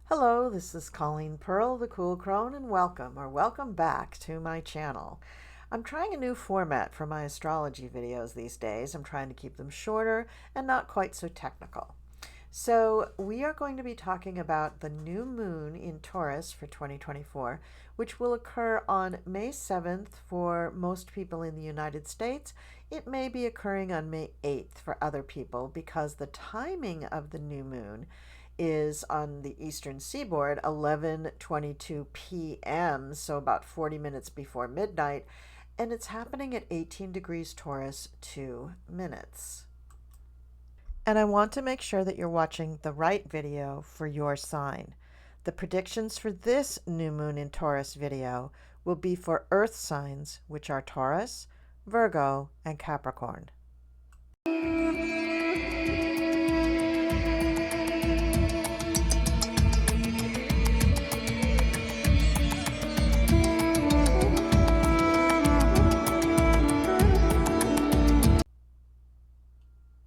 Hello, this is Colleen Pearl, the Cool Crone, and welcome back to my channel. I'm trying a new format for my astrology videos these days. I'm trying to keep them shorter and not quite so technical. So we are going to be talking about the new moon in Taurus for 2024, which will occur on May 7th for most people in the United States. It may be occurring on May 8th for other people because the timing of the new moon is on the eastern seaboard 11:22 p.m., so about 40 minutes before midnight, and it's happening at 18 degrees Taurus 2 minutes. And I want to make sure that you're watching the right video for your sign. The predictions for this new moon in Taurus video will be for earth signs, which are Taurus, Virgo, and Capricorn.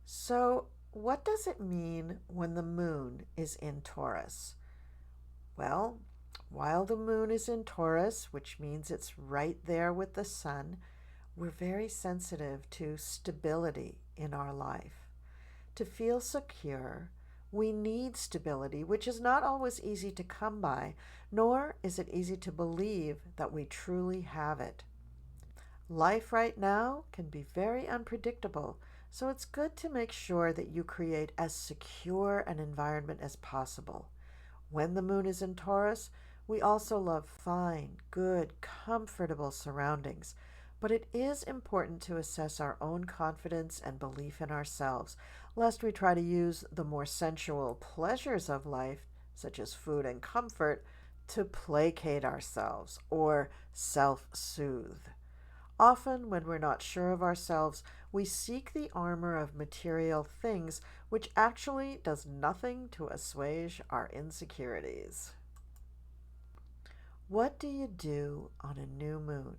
So, what does it mean when the moon is in Taurus? Well, while the moon is in Taurus, which means it's right there with the sun, we're very sensitive to stability in our life. To feel secure, we need stability, which is not always easy to come by, nor is it easy to believe that we truly have it. Life right now can be very unpredictable, so it's good to make sure that you create as secure an environment as possible. When the moon is in Taurus, we also love fine, good, comfortable surroundings, but it is important to assess our own confidence and belief in ourselves, lest we try to use the more sensual pleasures of life, such as food and comfort, to placate ourselves or self-soothe. Often, when we're not sure of ourselves, we seek the armor of material things, which actually does nothing to assuage our insecurities. What do you do on a new moon?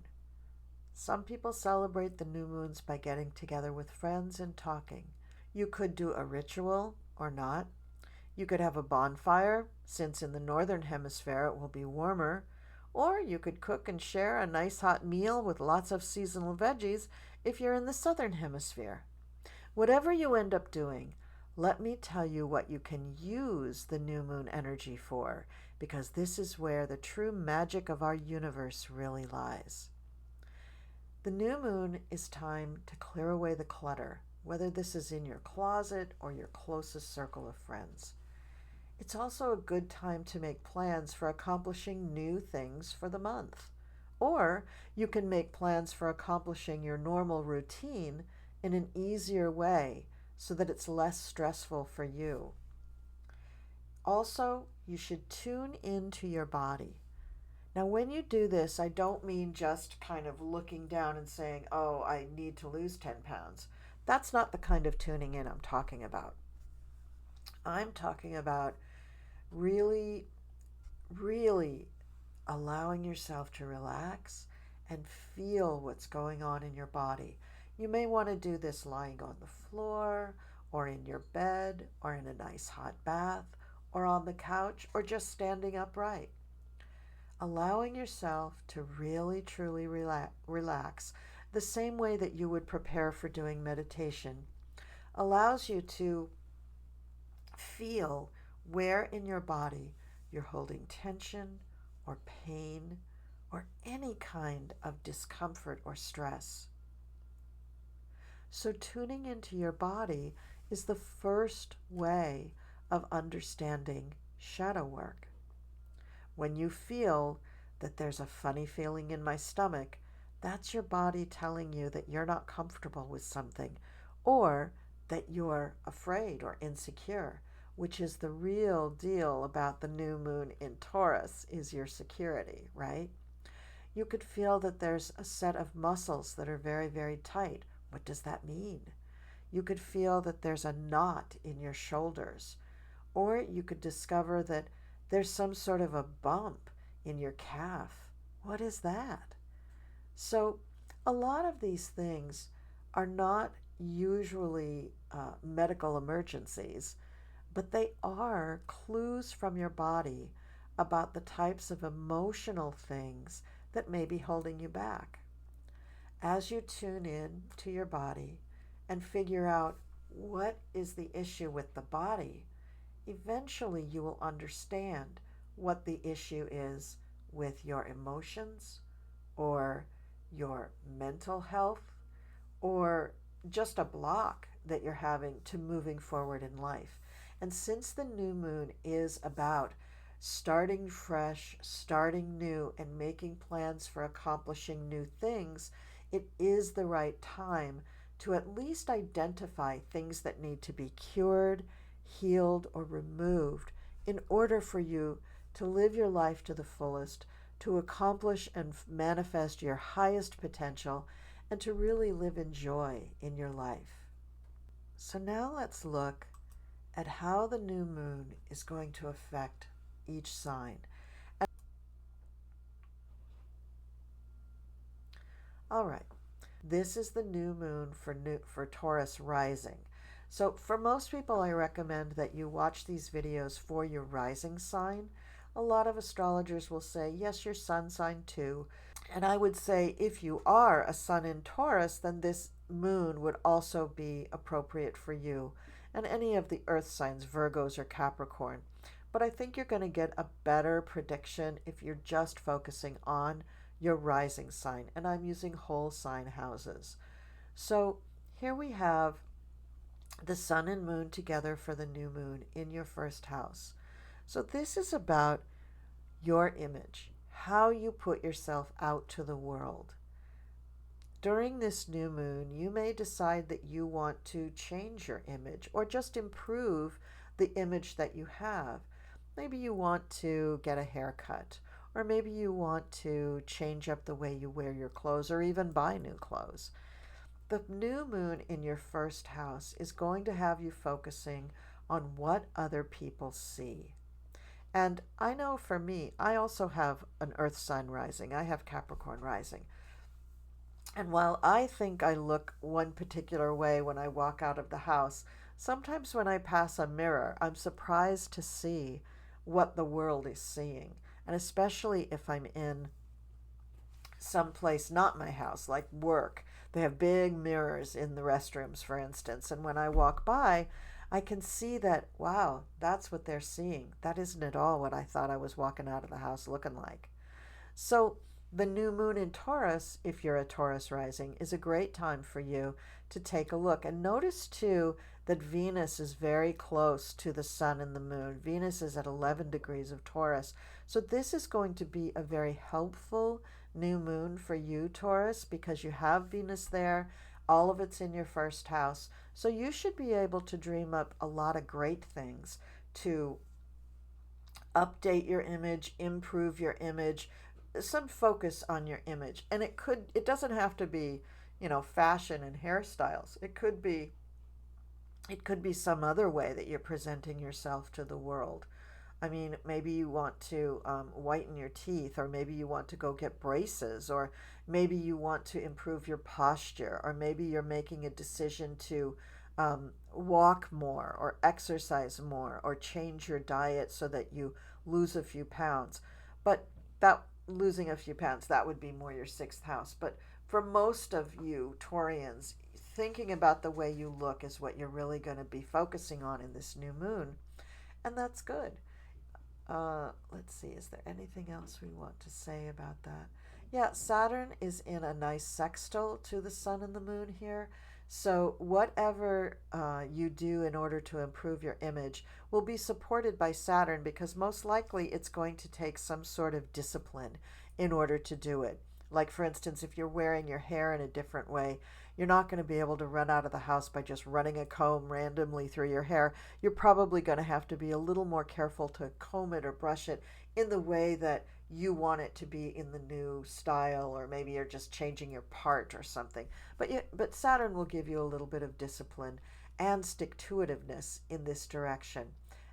Some people celebrate the new moons by getting together with friends and talking. You could do a ritual or not. You could have a bonfire, since in the northern hemisphere it will be warmer. Or you could cook and share a nice hot meal with lots of seasonal veggies if you're in the southern hemisphere. Whatever you end up doing, let me tell you what you can use the new moon energy for, because this is where the true magic of our universe really lies. The new moon is time to clear away the clutter, whether this is in your closet or your closest circle of friends. It's also a good time to make plans for accomplishing new things for the month. Or you can make plans for accomplishing your normal routine in an easier way so that it's less stressful for you. Also, you should tune into your body. Now, when you do this, I don't mean just kind of looking down and saying, oh, I need to lose 10 pounds. That's not the kind of tuning in I'm talking about. I'm talking about really, really allowing yourself to relax and feel what's going on in your body. You may want to do this lying on the floor or in your bed or in a nice hot bath or on the couch or just standing upright. Allowing yourself to really truly relax the same way that you would prepare for doing meditation allows you to feel where in your body you're holding tension or pain or any kind of discomfort or stress. So tuning into your body is the first way of understanding shadow work. When you feel that there's a funny feeling in my stomach, that's your body telling you that you're not comfortable with something or that you're afraid or insecure, which is the real deal about the new moon in Taurus, is your security, right? You could feel that there's a set of muscles that are very, very tight. What does that mean? You could feel that there's a knot in your shoulders, or you could discover that there's some sort of a bump in your calf. What is that? So a lot of these things are not usually medical emergencies, but they are clues from your body about the types of emotional things that may be holding you back. As you tune in to your body and figure out what is the issue with the body, eventually you will understand what the issue is with your emotions or your mental health or just a block that you're having to moving forward in life. And since the new moon is about starting fresh, starting new, and making plans for accomplishing new things, it is the right time to at least identify things that need to be cured, healed, or removed in order for you to live your life to the fullest, to accomplish and manifest your highest potential, and to really live in joy in your life. So now let's look at how the new moon is going to affect each sign. All right, this is the new moon for Taurus rising. So for most people, I recommend that you watch these videos for your rising sign. A lot of astrologers will say, yes, your sun sign too. And I would say if you are a sun in Taurus, then this moon would also be appropriate for you. And any of the earth signs, Virgos or Capricorn. But I think you're going to get a better prediction if you're just focusing on your rising sign. And I'm using whole sign houses. So here we have the sun and moon together for the new moon in your first house. So this is about your image, how you put yourself out to the world. During this new moon, you may decide that you want to change your image or just improve the image that you have. Maybe you want to get a haircut, or maybe you want to change up the way you wear your clothes or even buy new clothes. The new moon in your first house is going to have you focusing on what other people see. And I know for me, I also have an earth sign rising. I have Capricorn rising. And while I think I look one particular way when I walk out of the house, sometimes when I pass a mirror, I'm surprised to see what the world is seeing. And especially if I'm in someplace not my house, like work. They have big mirrors in the restrooms, for instance. And when I walk by, I can see that, wow, that's what they're seeing. That isn't at all what I thought I was walking out of the house looking like. So the new moon in Taurus, if you're a Taurus rising, is a great time for you to take a look. And notice too that Venus is very close to the sun and the moon. Venus is at 11 degrees of Taurus. So this is going to be a very helpful new moon for you, Taurus, because you have Venus there. All of it's in your first house. So you should be able to dream up a lot of great things to update your image, improve your image, some focus on your image. And it doesn't have to be, fashion and hairstyles. It could be some other way that you're presenting yourself to the world. I mean, maybe you want to whiten your teeth, or maybe you want to go get braces, or maybe you want to improve your posture, or maybe you're making a decision to walk more or exercise more or change your diet so that you lose a few pounds. But that losing a few pounds, that would be more your sixth house. But for most of you Taurians, thinking about the way you look is what you're really going to be focusing on in this new moon. And that's good. Let's see, is there anything else we want to say about that? Yeah, Saturn is in a nice sextile to the sun and the moon here. So whatever you do in order to improve your image will be supported by Saturn, because most likely it's going to take some sort of discipline in order to do it. Like, for instance, if you're wearing your hair in a different way, you're not going to be able to run out of the house by just running a comb randomly through your hair. You're probably going to have to be a little more careful to comb it or brush it in the way that you want it to be in the new style, or maybe you're just changing your part or something. But Saturn will give you a little bit of discipline and stick-to-itiveness in this direction.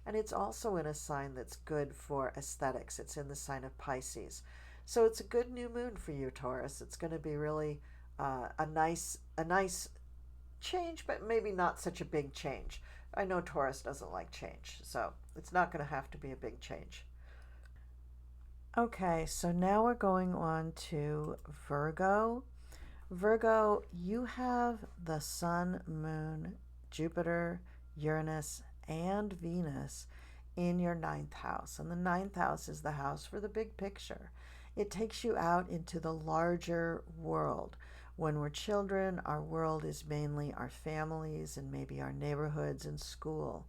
And it's also in a sign that's good for aesthetics. It's in the sign of Pisces. So it's a good new moon for you, Taurus. It's going to be really a nice change, but maybe not such a big change I know Taurus doesn't like change, so it's not going to have to be a big change. Okay, so now we're going on to Virgo. Virgo, you have the Sun, Moon, Jupiter, Uranus, and Venus in your ninth house. And the ninth house is the house for the big picture. It takes you out into the larger world. When we're children, our world is mainly our families and maybe our neighborhoods and school.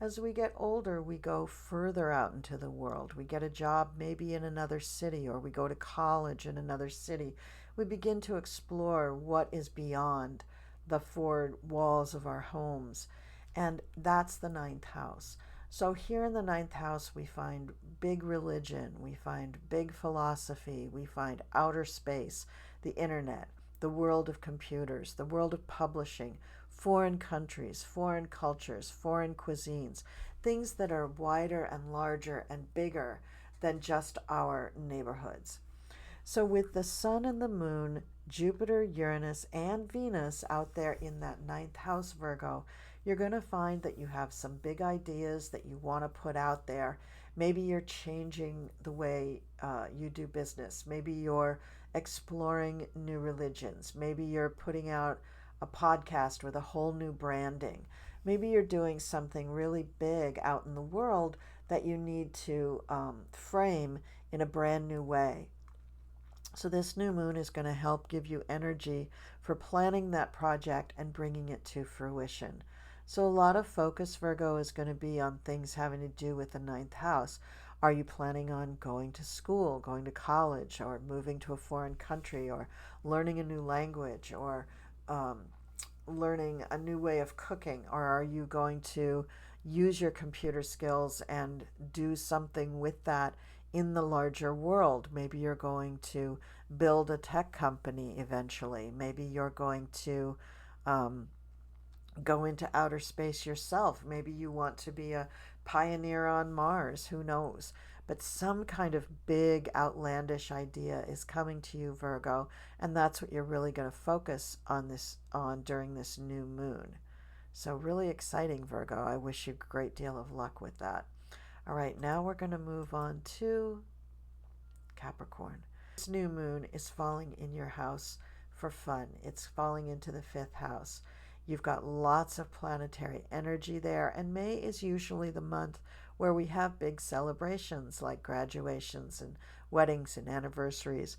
As we get older, we go further out into the world. We get a job maybe in another city, or we go to college in another city. We begin to explore what is beyond the four walls of our homes. And that's the ninth house. So here in the ninth house, we find big religion, we find big philosophy, we find outer space, the internet, the world of computers, the world of publishing, foreign countries, foreign cultures, foreign cuisines, things that are wider and larger and bigger than just our neighborhoods. So with the sun and the moon, Jupiter, Uranus, and Venus out there in that ninth house, Virgo, you're going to find that you have some big ideas that you want to put out there. Maybe you're changing the way you do business. Maybe you're exploring new religions. Maybe you're putting out a podcast with a whole new branding. Maybe you're doing something really big out in the world that you need to frame in a brand new way. So this new moon is going to help give you energy for planning that project and bringing it to fruition. So a lot of focus, Virgo, is going to be on things having to do with the ninth house. Are you planning on going to school, going to college, or moving to a foreign country, or learning a new language, or learning a new way of cooking? Or are you going to use your computer skills and do something with that in the larger world? Maybe you're going to build a tech company eventually. Maybe you're going to go into outer space yourself. Maybe you want to be a pioneer on Mars. Who knows? But some kind of big outlandish idea is coming to you, Virgo, and that's what you're really going to focus on during this new moon. So really exciting, Virgo. I wish you a great deal of luck with that. All right, now we're going to move on to Capricorn. This new moon is falling in your house for fun. It's falling into the fifth house. You've got lots of planetary energy there, and May is usually the month where we have big celebrations like graduations and weddings and anniversaries.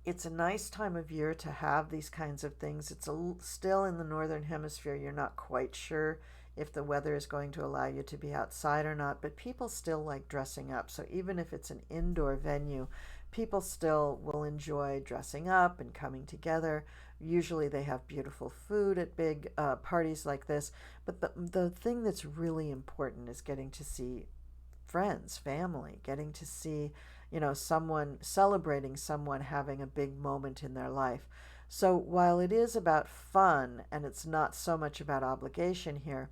It's a nice time of year to have these kinds of things. It's still in the northern hemisphere. You're not quite sure if the weather is going to allow you to be outside or not, but people still like dressing up. So even if it's an indoor venue, people still will enjoy dressing up and coming together. Usually they have beautiful food at big parties like this, but the thing that's really important is getting to see friends, family, getting to see, someone celebrating someone having a big moment in their life. So while it is about fun and it's not so much about obligation here,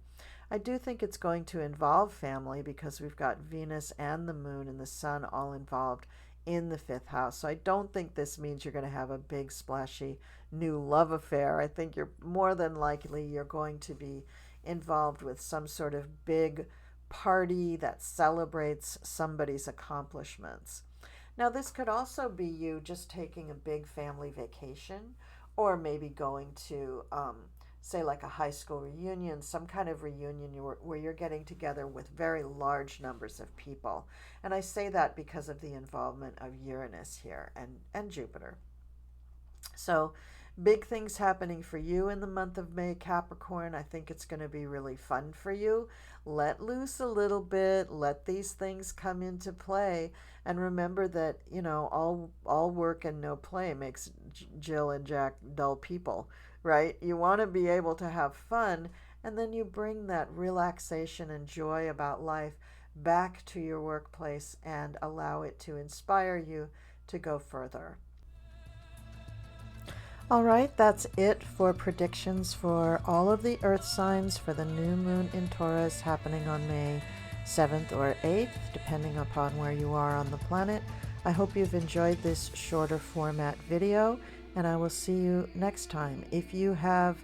I do think it's going to involve family because we've got Venus and the moon and the sun all involved in the fifth house. So I don't think this means you're going to have a big splashy new love affair. I think you're more than likely you're going to be involved with some sort of big party that celebrates somebody's accomplishments. Now this could also be you just taking a big family vacation, or maybe going to say like a high school reunion, some kind of reunion where you're getting together with very large numbers of people. And I say that because of the involvement of Uranus here and Jupiter. So big things happening for you in the month of May, Capricorn. I think it's going to be really fun for you. Let loose a little bit. Let these things come into play. And remember that, all work and no play makes Jill and Jack dull people, right? You want to be able to have fun, and then you bring that relaxation and joy about life back to your workplace and allow it to inspire you to go further. All right, that's it for predictions for all of the earth signs for the new moon in Taurus happening on May 7th or 8th, depending upon where you are on the planet. I hope you've enjoyed this shorter format video, and I will see you next time. If you have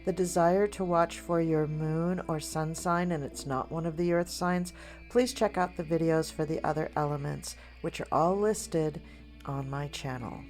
the desire to watch for your moon or sun sign and it's not one of the earth signs, please check out the videos for the other elements, which are all listed on my channel.